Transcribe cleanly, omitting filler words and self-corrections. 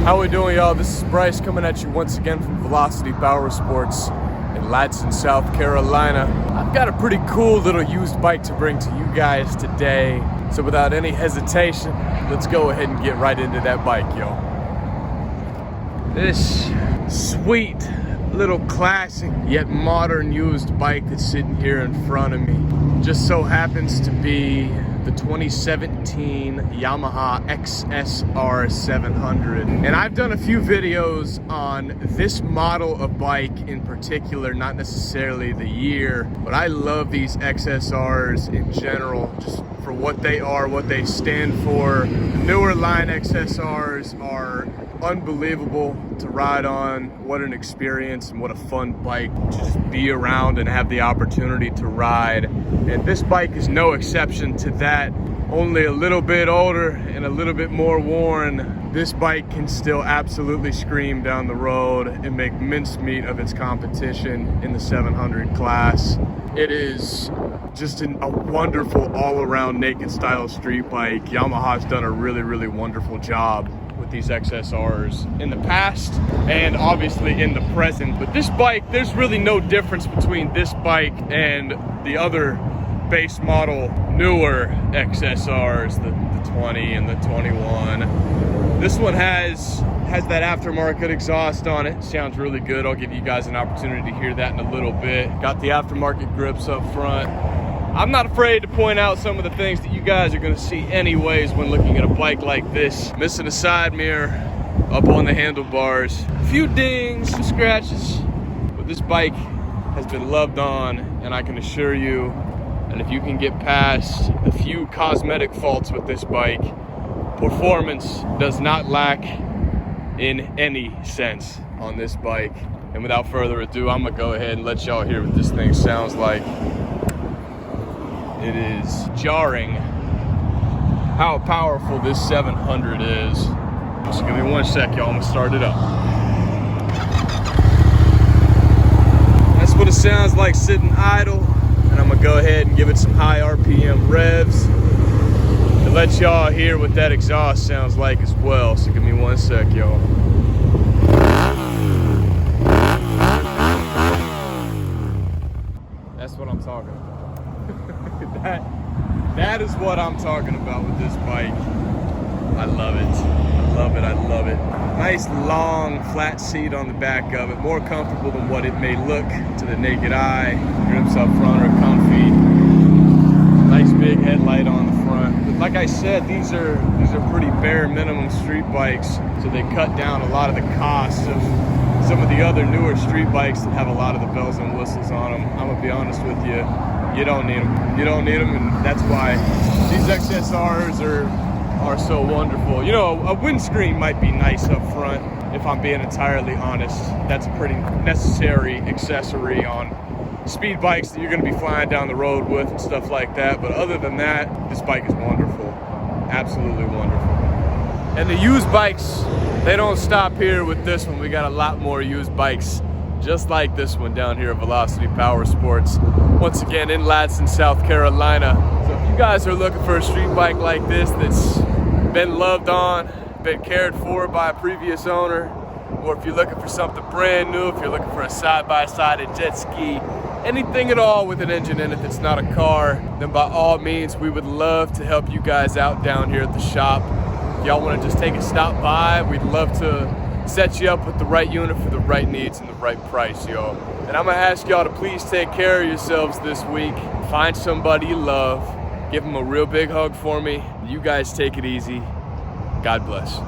How we doing, y'all? This is Bryce coming at you once again from Velocity Powersports in Ladson, South Carolina. I've got a pretty cool little used bike to bring to you guys today. So without any hesitation, let's go ahead and get right into that bike, y'all. This sweet little classic yet modern used bike that's sitting here in front of me just so happens to be the 2017 Yamaha XSR 700. And I've done a few videos on this model of bike in particular, not necessarily the year, but I love these XSRs in general, just for what they are, what they stand for. The newer line XSRs are unbelievable to ride on. What an experience and what a fun bike to just be around and have the opportunity to ride. And this bike is no exception to that. Only a little bit older and a little bit more worn, this bike can still absolutely scream down the road and make mincemeat of its competition in the 700 class. It is just a wonderful all-around naked style street bike. Yamaha's done a really wonderful job with these XSRs in the past and obviously in the present. But this bike, there's really no difference between this bike and the other base model newer XSRs, the 20 and the 21. This one has that aftermarket exhaust on it. Sounds really good. I'll give you guys an opportunity to hear that in a little bit. Got the aftermarket grips up front. I'm not afraid to point out some of the things that you guys are going to see anyways when looking at a bike like this. Missing a side mirror up on the handlebars. A few dings, some scratches. But this bike has been loved on, and I can assure you, and if you can get past a few cosmetic faults with this bike, performance does not lack in any sense on this bike. And without further ado, I'm gonna go ahead and let y'all hear what this thing sounds like. It is jarring how powerful this 700 is. Just give me one sec, y'all. I'm gonna start it up. That's what it sounds like sitting idle. And I'm gonna go ahead and give it some high RPM revs to let y'all hear what that exhaust sounds like as well. So give me one sec, y'all. That's what I'm talking about. That is what I'm talking about with this bike. I love it. I love it. I love it. Nice long flat seat on the back of it. More comfortable than what it may look to the naked eye. Grips up front are comfy. Nice big headlight on the front. But like I said, these are pretty bare minimum street bikes, so they cut down a lot of the costs of some of the other newer street bikes that have a lot of the bells and whistles on them. I'm gonna be honest with you. You don't need them. You don't need them, and that's why these XSRs are so wonderful. You know, a windscreen might be nice up front, if I'm being entirely honest. That's a pretty necessary accessory on speed bikes that you're going to be flying down the road with and stuff like that. But other than that, this bike is wonderful. Absolutely wonderful. And the used bikes, they don't stop here with this one. We got a lot more used bikes just like this one down here at Velocity Powersports. Once again in Ladson, South Carolina. So if you guys are looking for a street bike like this that's been loved on, been cared for by a previous owner, or if you're looking for something brand new, if you're looking for a side-by-side, a jet ski, anything at all with an engine in it that's not a car, then by all means, we would love to help you guys out down here at the shop. If y'all want to just take a stop by, we'd love to set you up with the right unit for the right needs and the right price, y'all. And I'm gonna ask y'all to please take care of yourselves this week. Find somebody you love, give them a real big hug for me. You guys take it easy. God bless.